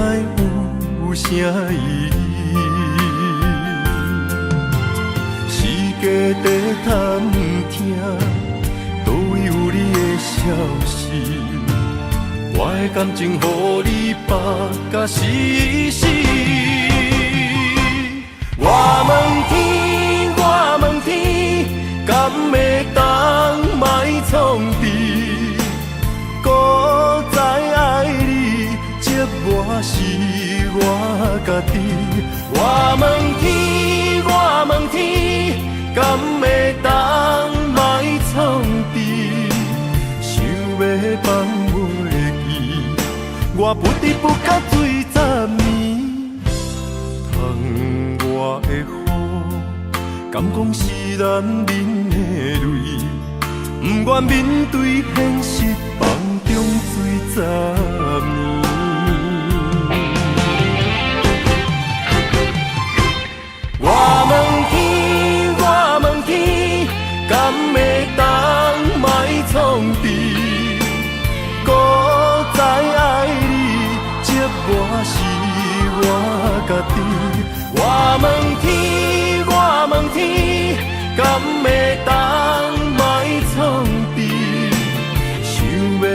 S3: 有啥意义？时间在探听，倒位有你的消息？我的感情，予你绑甲死死。我问天，我问天，敢会当莫创治？搁再爱你，这我是我家己。我问天，我问天，敢会当莫创治？想要放袂记，我不得不甲醉10年。窗外的雨，敢讲是男人的泪？不愿面对现实，梦中醉10年。我问天，我问天，敢会当莫创治？搁再爱你，这我是我家己。我问天，我问天，敢会当莫创治？想要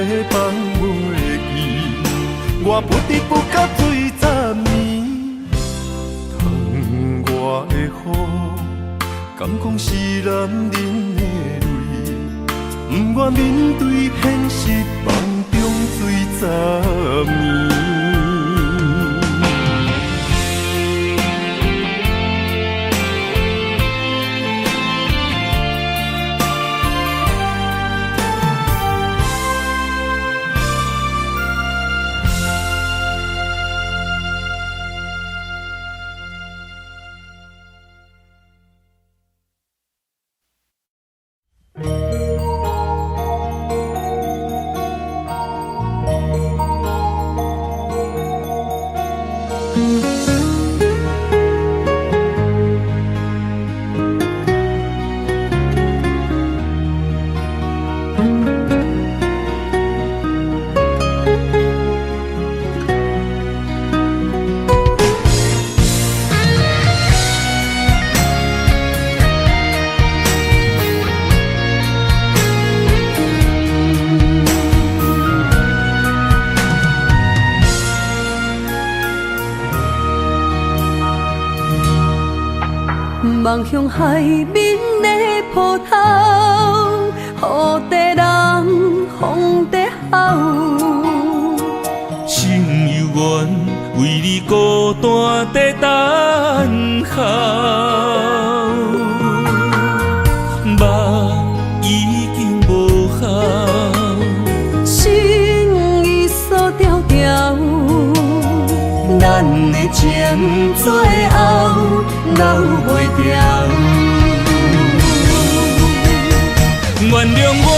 S3: 我不得不甲水十年。窗外的雨，敢讲是男人的泪，不愿面对现实，梦中水十年。
S2: 望向海面的波涛，雨地人风地吼。
S1: 心犹原为你孤单在等候，目已经无效，
S2: 心已锁条条。咱的情最后留袂掉。
S1: 原谅我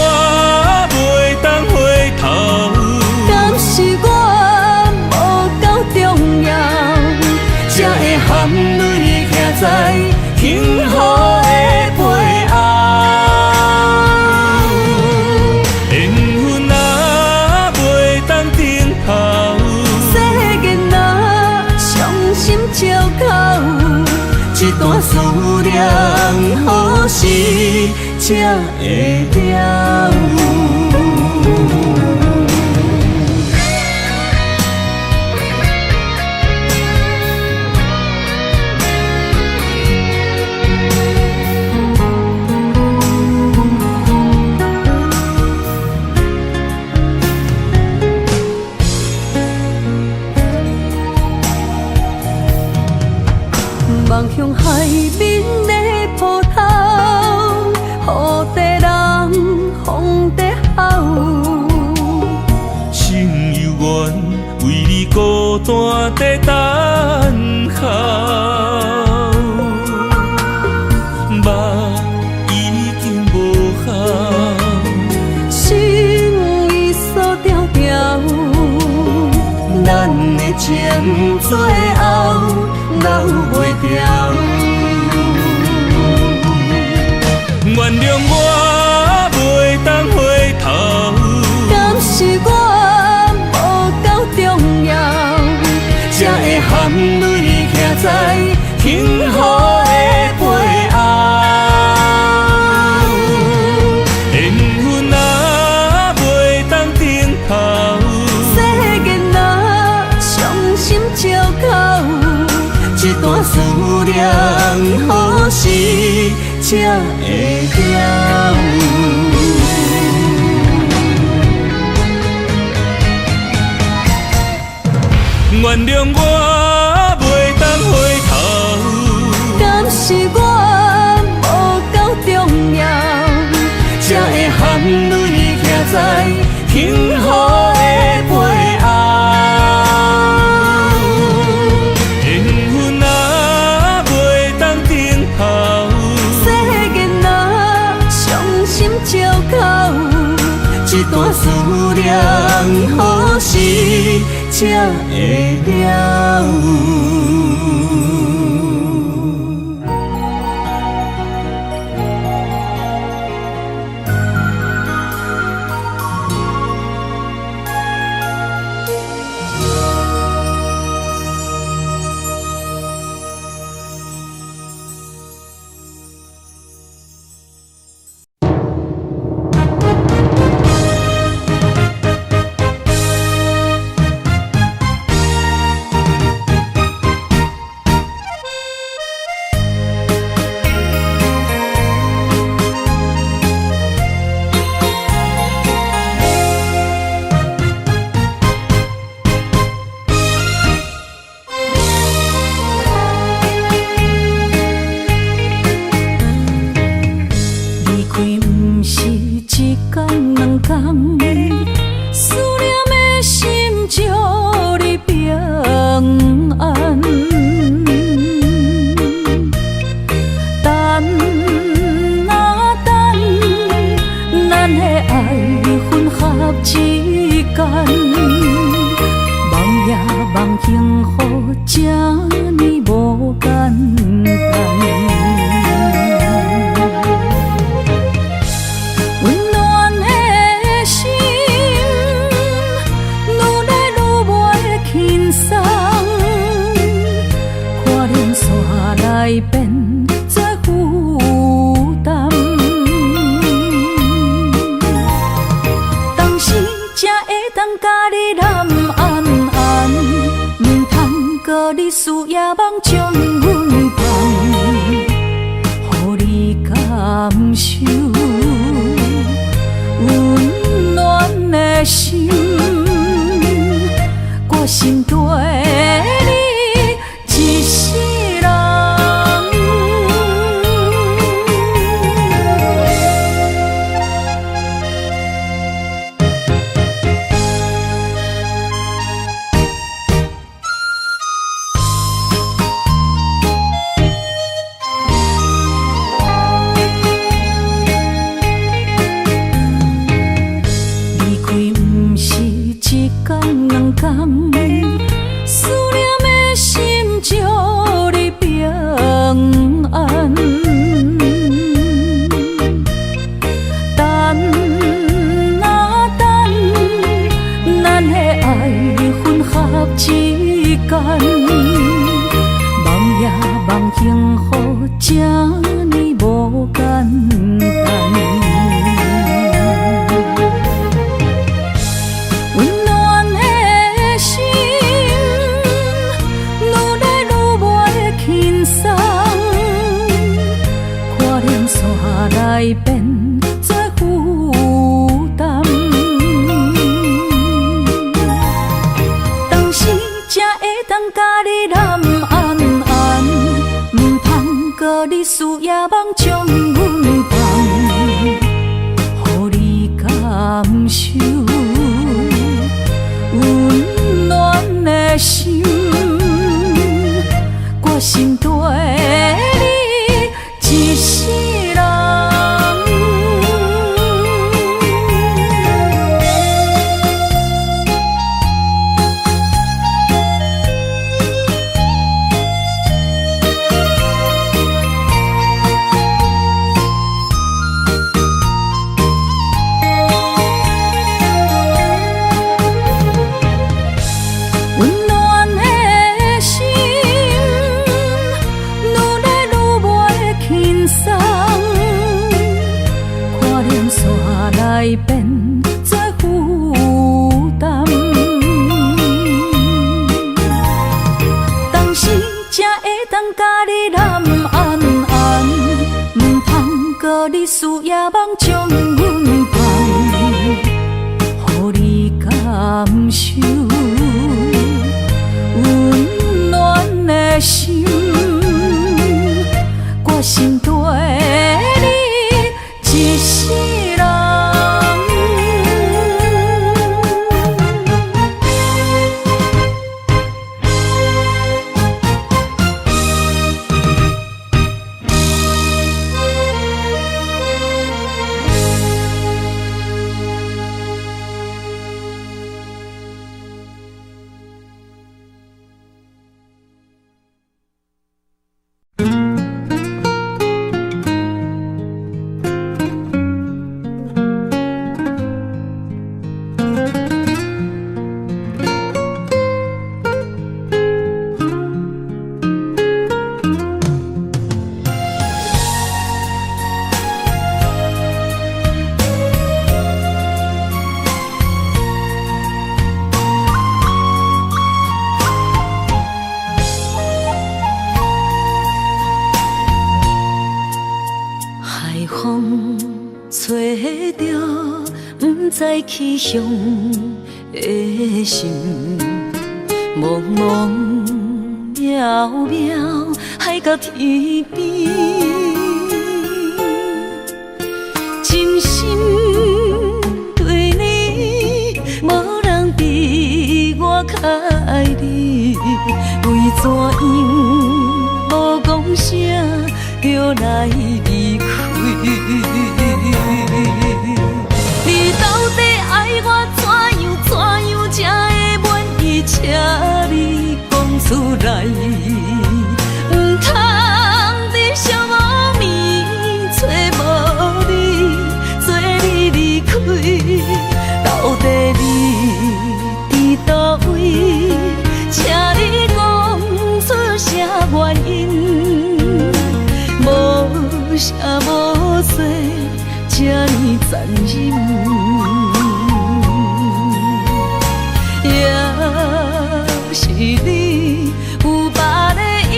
S1: 袂当回头，
S2: 敢是我无够重要，才会含泪徛在幸福的背后。
S1: 缘分啊袂当停靠，
S2: 世间啊伤心借口，一段思念何时才会了？望向海面的波涛，雨地人风地吼。
S1: 心犹原为你孤单在等候，目已经无效，
S2: 心已锁条条。咱的情最后留袂掉。
S1: 原谅我袂当回头，
S2: 敢是我无够重要，才会含泪徛在幸福的背后。
S1: 缘分啊袂当停靠，
S2: 世间啊伤心借口，一段思念何时才会了？
S1: 原谅我袂当回头，
S2: 敢是我无够重要，才会含泪徛在幸福的背后。
S1: 缘分啊袂当停靠，
S2: 世间啊伤心借口，一段思念何时才会了？混合之间，梦也梦幸福，这呢无简单。温暖的心，愈来愈袂轻松，看连线来变做负担。当时才会当甲你揽安安，唔通搁你输也梦将阮放，予你感受温暖的心，我心对你一世人。离开不是一天两天，思念的心祝你平安。等啊等，咱的爱混合之间，梦也梦幸福，这呢无简单。温暖的心，愈来愈袂轻松，看连线来变做负担。当时才会当甲你揽安安，唔通搁你输也梦将阮放，予你感受温暖的心，我心对你一世人。温暖的心，愈来愈袂轻松，看连线来变做负担。当时才会当甲你揽安安，唔通搁你输也梦将阮放，予你感受温暖的心，我心对你一世人。海风吹着不知去向的心，茫茫渺渺海到天边，真心对你，无人比我较爱你，为怎样无讲声就来离开？你啥无做，这呢残忍，也是你有别的意。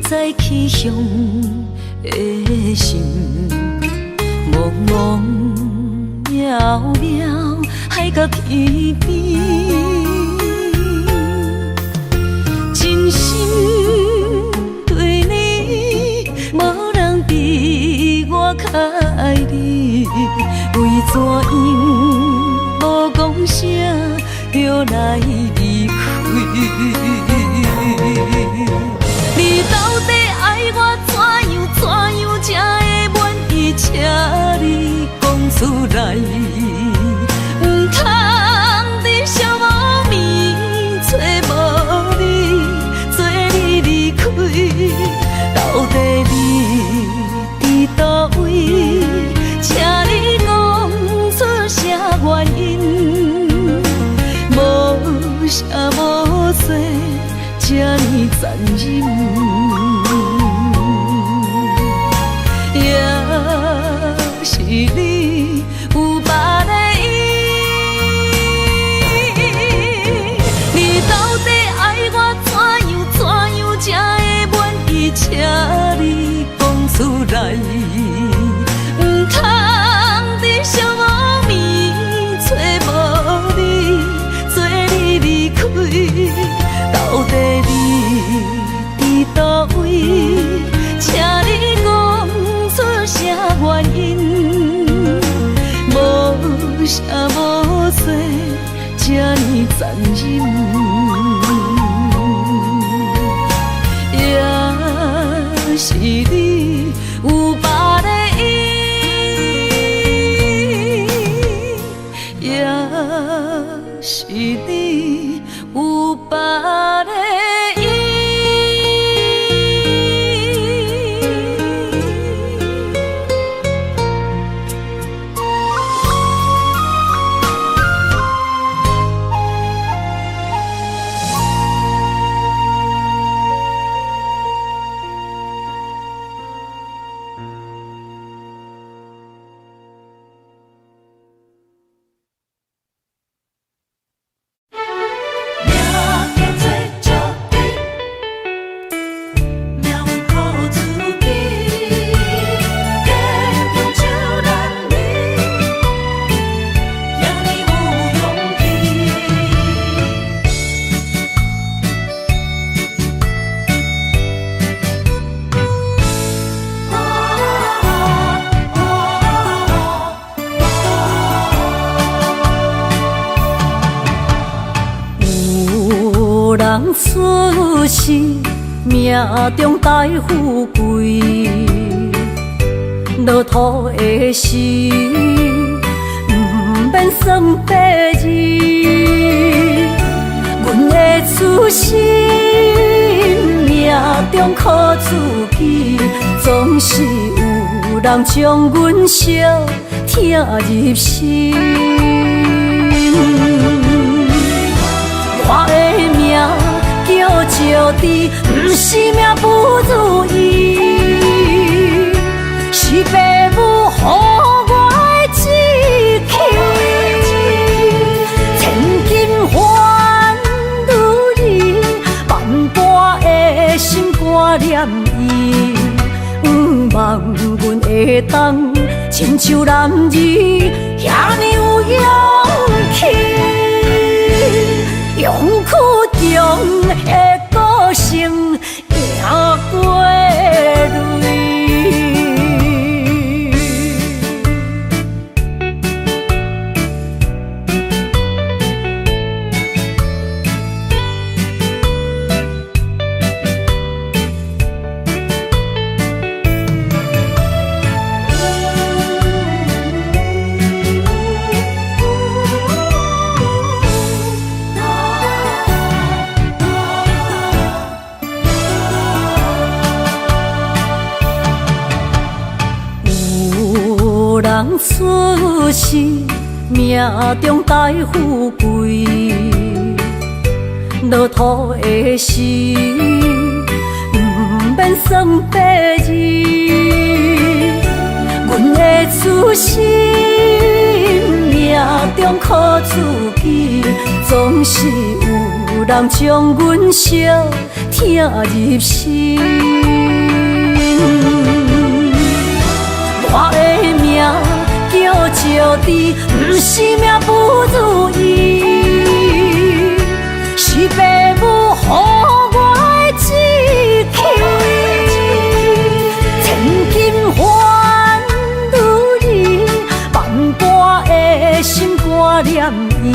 S2: 在去向的心，茫茫渺渺海角天边，真心对你，无人比我较爱你，为怎样无讲声就来离开？你到底爱我怎样才会满意？请你讲出来，唔通在寂无眠找无你，做你离开。到底你伫倒位？请你讲出啥原因？无啥无做。这呢残忍，也是你有别的意。你到底爱我怎样才会满意？请你讲出来，唔通在寂无眠找无你，做你离开。到底你伫倒位？请你讲出啥原因？无啥无做，这呢残忍，也是你有别的意，也是你有别的意。人出世，命中带富贵，落土的时，不免算白字。阮的出身，命中靠自己，总是有人将阮惜听入心。我的命叫石地，不是命不如意，是父母予我的志气。千金换如意，万般的心肝念伊，望阮会当亲像男儿遐尼有勇气。勇气中的个性，行过泪。人出世，命中带富贵，落土的时，不免算白字。阮的初心，命中靠自己，总是有人将阮惜听入心。我的命叫石地，不是命不如意，是父母予我的志气。千金换如意，万般的心挂念伊，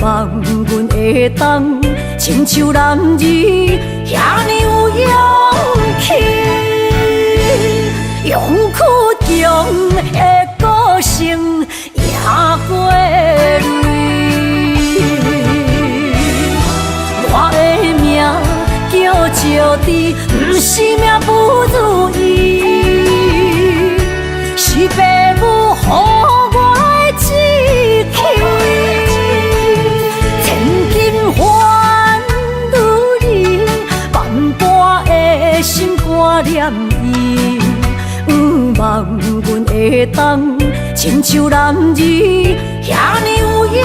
S2: 望阮会当亲像男儿遐尼有勇气。勇屈强的个性赢过泪，我的命叫石地，不是命不如意，是父母予我的志气。千金换如意，万般的心挂念伊。望阮会当亲像男儿遐尼有勇